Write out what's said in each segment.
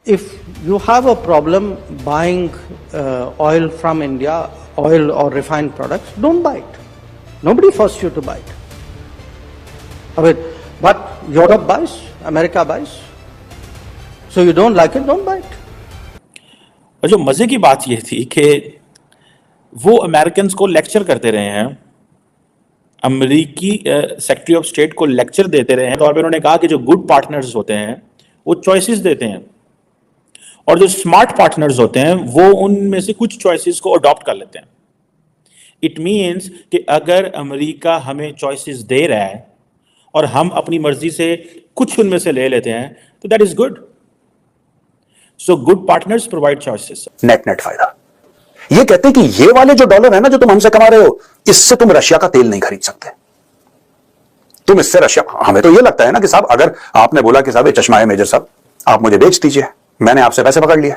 If you have a problem buying oil from India, oil or refined products, don't buy it. Nobody forced you to buy it. I mean, but Europe buys, America buys. So you don't like it, don't buy it. और जो मजे की बात ये थी कि वो American को लेक्चर करते रहे हैं, अमेरिकी सेक्रेटरी ऑफ स्टेट को लेक्चर देते रहे हैं। तो उन्होंने कहा कि जो गुड पार्टनर्स होते हैं वो चॉइसेस देते हैं और जो स्मार्ट पार्टनर्स होते हैं वो उनमें से कुछ चॉइसेस को अडॉप्ट कर लेते हैं। इट मीन्स कि अगर अमेरिका हमें चॉइसेस दे रहा है और हम अपनी मर्जी से कुछ उनमें से ले लेते हैं तो that is good. So good partners provide choices. Net फायदा। ये कहते हैं कि ये वाले जो डॉलर है ना जो तुम हमसे कमा रहे हो, इससे तुम रशिया का तेल नहीं खरीद सकते। तुम इससे रशिया, हमें तो ये लगता है ना कि साहब अगर आपने बोला कि साहब ये चश्मा है मेजर साहब, आप मुझे बेच दीजिए, मैंने आपसे पैसे पकड़ लिए,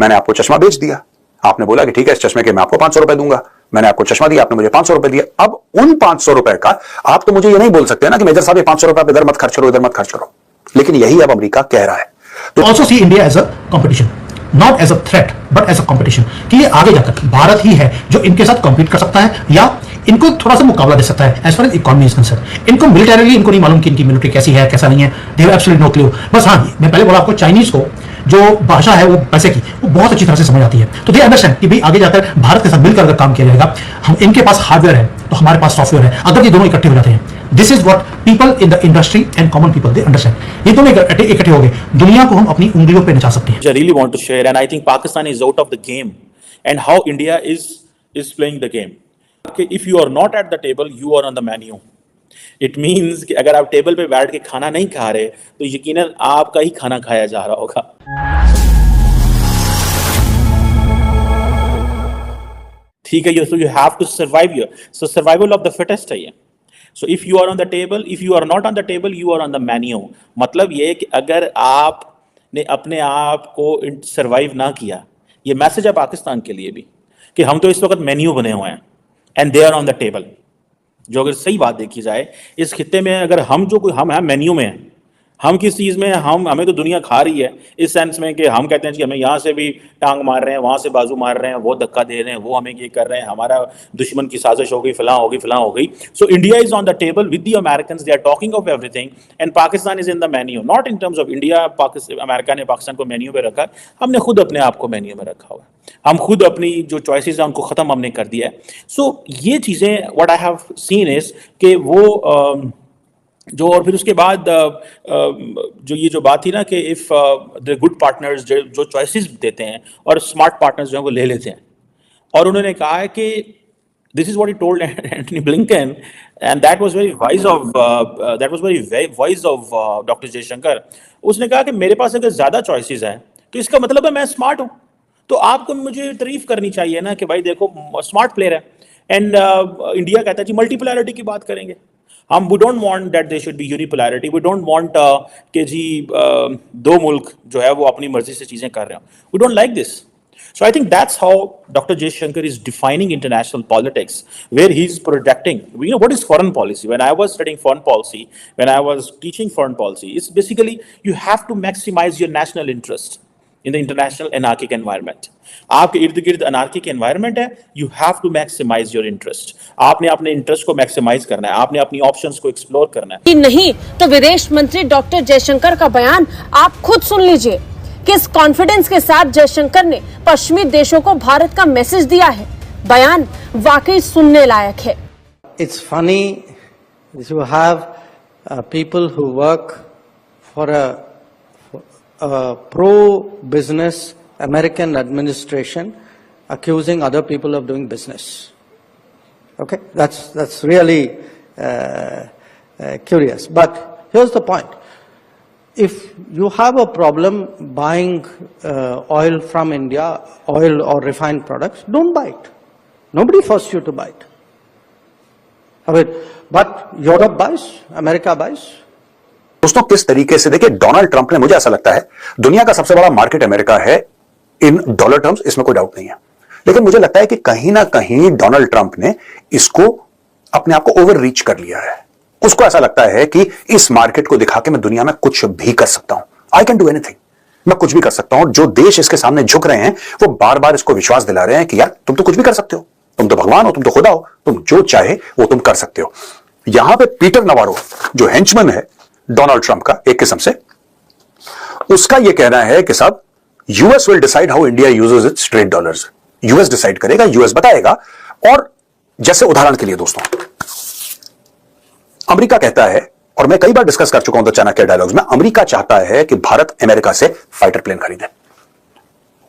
मैंने आपको चश्मा बेच दिया, आपने बोला कि ठीक है इस चश्मे के मैं आपको 500 रुपए दूंगा, मैंने आपको चश्मा दिया, आपने मुझे 500 रुपए दिया। अब उन 500 रुपए का आप तो मुझे ये नहीं बोल सकते ना कि मेजर साहब ये 500 रुपए आप इधर मत खर्च करो, इधर मत खर्च करो। लेकिन यही अब अमेरिका कह रहा है। तो also see India as a competition, not as a threat but as a competition, कि ये आगे जाकर भारत ही है जो इनके साथ कॉम्पीट कर सकता है या इनको थोड़ा सा मुकाबला दे सकता है as far as economy is concern. इनको मिलिटरीली इनको नहीं मालूम कि इनकी मिलिट्री कैसी है कैसा नहीं है, they have absolutely no clue. बस हाँ, मैं पहले बोला आपको, चाइनीज को जो भाषा है वो पैसे की वो बहुत अच्छी तरह से समझ आती है। तो दे अंडरस्टैंड कि भाई आगे जाकर भारत के साथ मिलकर अगर काम किया जाएगा, हम इनके पास हार्डवेयर है तो हमारे पास सॉफ्टवेयर है, अगर ये दोनों इकट्ठे हो जाते हैं, this is what people in the industry and common people they understand. ये दोनों इकट्ठे हो गए, दुनिया को हम अपनी उंगलियों पे नचा सकते हैं। I really want to share, and I think Pakistan is out of the game, and how India is playing the game. If you are not at the table, you are on the menu. It means कि अगर आप table पे बैठ के खाना नहीं खा रहे तो यकीनन आपका ही खाना खाया जा रहा होगा। ठीक है, so you have to survive here. So survival of the fittest है ये। So if you are on the table, if you are not on the table, you are on the menu. मतलब ये कि अगर आपने अपने आप को सर्वाइव ना किया, ये मैसेज है पाकिस्तान के लिए भी कि हम तो इस वक्त मेन्यू बने हुए हैं and they are on the table. जो अगर सही बात देखी जाए इस खित्ते में, अगर हम जो कोई हम हैं मेन्यू में हैं, हम किस चीज़ में हमें तो दुनिया खा रही है इस सेंस में कि हम कहते हैं कि हमें यहाँ से भी टांग मार रहे हैं, वहाँ से बाजू मार रहे हैं, वो धक्का दे रहे हैं, वो हमें ये कर रहे हैं, हमारा दुश्मन की साजिश हो गई, फलां हो गई, फलां हो गई। So India is on the table with the Americans, they are talking of everything and Pakistan is in the menu, not in terms of India. America ने पाकिस्तान को मेन्यू में रखा, हमने खुद अपने आप को मेन्यू में रखा हुआ है, हम खुद अपनी जो चॉइसेस हैं उनको ख़त्म हमने कर दिया है। सो ये चीज़ें what I have seen is कि वो जो, और फिर उसके बाद जो ये जो बात थी ना कि इफ़ द गुड पार्टनर्स जो चॉइसेस देते हैं और स्मार्ट पार्टनर्स जो हैं वो ले लेते हैं, और उन्होंने कहा है कि this is what he told Antony Blinken and that was very wise of doctor Jaishankar. उसने कहा कि मेरे पास अगर ज़्यादा चॉइसेस हैं तो इसका मतलब है मैं स्मार्ट हूँ, तो आपको मुझे तारीफ करनी चाहिए ना कि भाई देखो स्मार्ट प्लेयर है। एंड इंडिया कहता है जी मल्टीपोलैरिटी की बात करेंगे हम, we don't want that they should be unipolarity, we don't want कि जी दो मुल्क जो है वो अपनी मर्जी से चीज़ें कर रहे हो, we don't like this. So I think that's how Dr. Jaishankar is defining international politics, where he's projecting, you know, what is foreign policy. When I was studying foreign policy, when I was teaching foreign policy, it's basically you have to maximize your national interest in the international anarchic environment. आपके इर्द गिर्द anarchic environment है, you have to maximise your interest. आपने अपने interest को maximise करना है, आपने अपनी ऑप्शंस को एक्सप्लोर करना है। नहीं तो विदेश मंत्री डॉक्टर जयशंकर का बयान आप खुद सुन लीजिए, किस कॉन्फिडेंस के साथ जयशंकर ने पश्चिमी देशों को भारत का मैसेज दिया है। बयान वाकई सुनने लायक है। It's funny you have people who work for a pro-business American administration accusing other people of doing business. Okay, that's really curious. But here's the point: if you have a problem buying oil from India, oil or refined products, don't buy it. Nobody forced you to buy it. I mean, but Europe buys, America buys. दोस्तों किस तरीके से, देखिए Donald Trump ने, मुझे ऐसा लगता है दुनिया का सबसे बड़ा मार्केट अमेरिका है इन डॉलर टर्म्स, इसमें कोई डाउट नहीं है, लेकिन मुझे लगता है कि कहीं ना कहीं डोनाल्ड ट्रंप ने इसको अपने आप को ओवर रीच कर लिया है। उसको ऐसा लगता है कि इस मार्केट को दिखा के मैं दुनिया में कुछ भी कर सकता हूं, आई कैन डू एनीथिंग। मैं कुछ भी कर सकता हूं। जो देश इसके सामने झुक रहे हैं वो बार बार इसको विश्वास दिला रहे हैं कि यार तुम तो कुछ भी कर सकते हो, तुम तो भगवान हो, तुम तो खुदा हो, तुम जो चाहे वो तुम कर सकते हो। यहां पे पीटर नवारो जो हेंचमैन है डोनाल्ड ट्रंप का एक किस्म से, उसका यह कहना है कि साहब US will decide how India uses it's trade dollars. US decide करेगा, यूएस बताएगा। और जैसे उदाहरण के लिए दोस्तों, अमेरिका कहता है, और मैं कई बार डिस्कस कर चुका हूं द चाणक्य डायलॉग्स में, अमेरिका चाहता है कि भारत अमेरिका से फाइटर प्लेन खरीदे।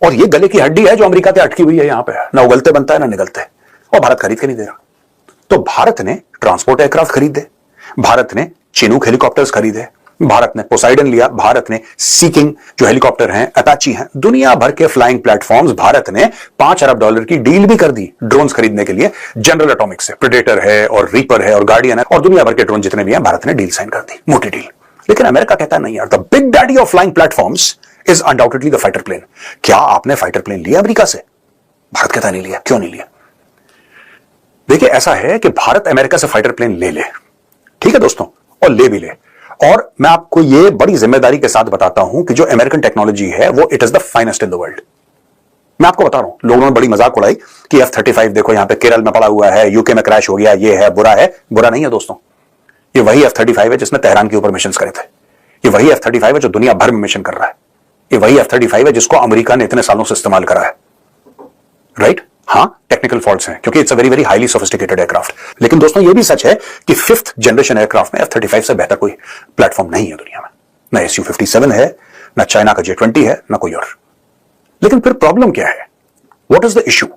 और ये गले की हड्डी है जो अमेरिका पे अटकी हुई है, यहां पे ना उगलते बनता है ना निगलते, और भारत खरीद के नहीं देगा। तो भारत ने ट्रांसपोर्ट एयरक्राफ्ट खरीदे, भारत ने चिनूक हेलीकॉप्टर्स खरीदे, भारत ने पोसाइडन लिया, भारत ने सीकिंग जो हेलीकॉप्टर हैं, अपाची हैं, दुनिया भर के फ्लाइंग प्लेटफॉर्म्स, भारत ने $5 अरब की डील भी कर दी ड्रोन्स खरीदने के लिए जनरल एटॉमिक से। प्रेडेटर है और रीपर है और गार्डियन है और दुनिया भर के ड्रोन जितने भी हैं, भारत ने डील साइन कर दी, मोटी डील। लेकिन अमेरिका कहता है नहीं यार, the big daddy of flying platforms is undoubtedly the fighter plane. क्या आपने फाइटर प्लेन लिया अमेरिका से? भारत कहता नहीं लिया। क्यों नहीं लिया? देखिए, ऐसा है कि भारत अमेरिका से फाइटर प्लेन ले ले, ठीक है दोस्तों, और ले भी ले। और मैं आपको यह बड़ी जिम्मेदारी के साथ बताता हूं कि जो अमेरिकन टेक्नोलॉजी है वो it is the finest in the world. मैं आपको बता रहा हूं, लोगों ने बड़ी मजाक उड़ाई कि F-35 देखो यहां पे केरल में पड़ा हुआ है, यूके में क्रैश हो गया, ये है, बुरा है। बुरा नहीं है दोस्तों, ये वही F-35 है जिसने तेहरान के ऊपर मिशन करे थे। ये वही F-35 है जो दुनिया भर में मिशन कर रहा है। ये वही F-35 है जिसको अमेरिका ने इतने सालों से इस्तेमाल करा है। राइट? हाँ, टेक्निकल फॉल्ट्स हैं क्योंकि it's a very very highly sophisticated aircraft. लेकिन दोस्तों ये भी सच है कि 5th जनरेशन एयरक्राफ्ट में F-35 से बेहतर कोई प्लेटफॉर्म नहीं है दुनिया में। ना Su-57 है, ना चाइना का J-20 है, ना कोई और। लेकिन फिर प्रॉब्लम क्या है? What is the issue?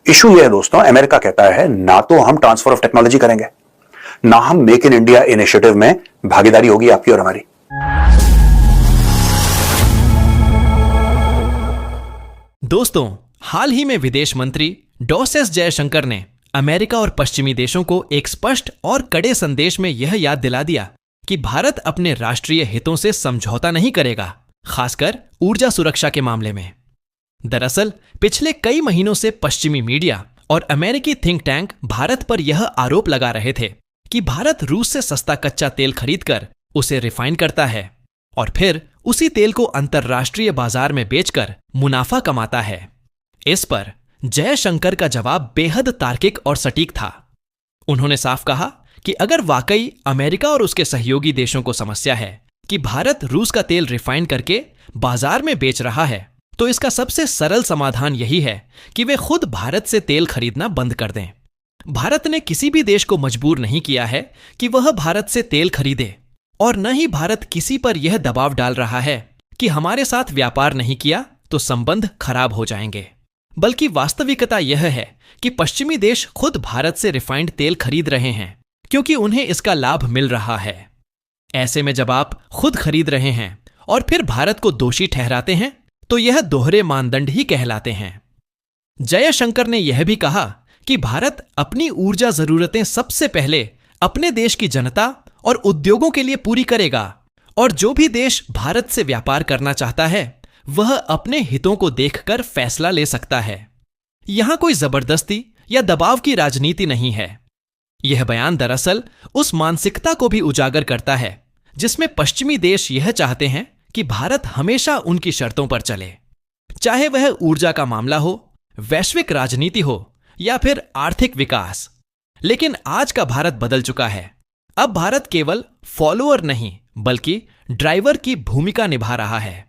Issue यह है दोस्तों, अमेरिका कहता है ना तो हम ट्रांसफर ऑफ टेक्नोलॉजी करेंगे, ना हम मेक इन इंडिया इनिशिएटिव में भागीदारी होगी आपकी और हमारी। दोस्तों, हाल ही में विदेश मंत्री डॉ.एस. जयशंकर ने अमेरिका और पश्चिमी देशों को एक स्पष्ट और कड़े संदेश में यह याद दिला दिया कि भारत अपने राष्ट्रीय हितों से समझौता नहीं करेगा, खासकर ऊर्जा सुरक्षा के मामले में। दरअसल पिछले कई महीनों से पश्चिमी मीडिया और अमेरिकी थिंक टैंक भारत पर यह आरोप लगा रहे थे कि भारत रूस से सस्ता कच्चा तेल खरीदकर उसे रिफाइन करता है और फिर उसी तेल को अंतर्राष्ट्रीय बाजार में बेचकर मुनाफा कमाता है। इस पर जयशंकर का जवाब बेहद तार्किक और सटीक था। उन्होंने साफ कहा कि अगर वाकई अमेरिका और उसके सहयोगी देशों को समस्या है कि भारत रूस का तेल रिफाइन करके बाजार में बेच रहा है, तो इसका सबसे सरल समाधान यही है कि वे खुद भारत से तेल खरीदना बंद कर दें। भारत ने किसी भी देश को मजबूर नहीं किया है कि वह भारत से तेल खरीदे, और न ही भारत किसी पर यह दबाव डाल रहा है कि हमारे साथ व्यापार नहीं किया तो संबंध खराब हो जाएंगे। बल्कि वास्तविकता यह है कि पश्चिमी देश खुद भारत से रिफाइंड तेल खरीद रहे हैं क्योंकि उन्हें इसका लाभ मिल रहा है। ऐसे में जब आप खुद खरीद रहे हैं और फिर भारत को दोषी ठहराते हैं तो यह दोहरे मानदंड ही कहलाते हैं। जयशंकर ने यह भी कहा कि भारत अपनी ऊर्जा जरूरतें सबसे पहले अपने देश की जनता और उद्योगों के लिए पूरी करेगा, और जो भी देश भारत से व्यापार करना चाहता है वह अपने हितों को देखकर फैसला ले सकता है। यहां कोई जबरदस्ती या दबाव की राजनीति नहीं है। यह बयान दरअसल उस मानसिकता को भी उजागर करता है जिसमें पश्चिमी देश यह चाहते हैं कि भारत हमेशा उनकी शर्तों पर चले, चाहे वह ऊर्जा का मामला हो, वैश्विक राजनीति हो या फिर आर्थिक विकास। लेकिन आज का भारत बदल चुका है। अब भारत केवल फॉलोअर नहीं बल्कि ड्राइवर की भूमिका निभा रहा है।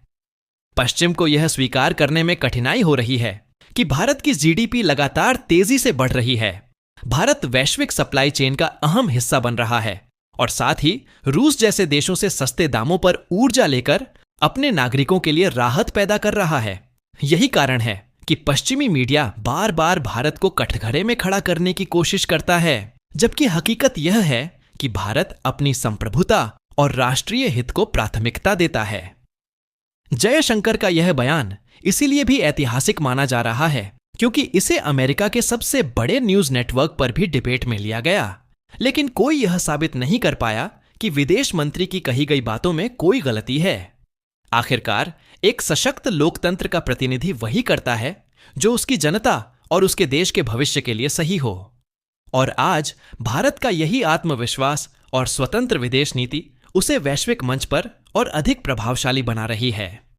पश्चिम को यह स्वीकार करने में कठिनाई हो रही है कि भारत की जीडीपी लगातार तेजी से बढ़ रही है। भारत वैश्विक सप्लाई चेन का अहम हिस्सा बन रहा है और साथ ही रूस जैसे देशों से सस्ते दामों पर ऊर्जा लेकर अपने नागरिकों के लिए राहत पैदा कर रहा है। यही कारण है कि पश्चिमी मीडिया बार बार भारत को कठघरे में खड़ा करने की कोशिश करता है, जबकि हकीकत यह है कि भारत अपनी संप्रभुता और राष्ट्रीय हित को प्राथमिकता देता है। जयशंकर का यह बयान इसीलिए भी ऐतिहासिक माना जा रहा है क्योंकि इसे अमेरिका के सबसे बड़े न्यूज नेटवर्क पर भी डिबेट में लिया गया, लेकिन कोई यह साबित नहीं कर पाया कि विदेश मंत्री की कही गई बातों में कोई गलती है। आखिरकार एक सशक्त लोकतंत्र का प्रतिनिधि वही करता है जो उसकी जनता और उसके देश के भविष्य के लिए सही हो। और आज भारत का यही आत्मविश्वास और स्वतंत्र विदेश नीति उसे वैश्विक मंच पर और अधिक प्रभावशाली बना रही है।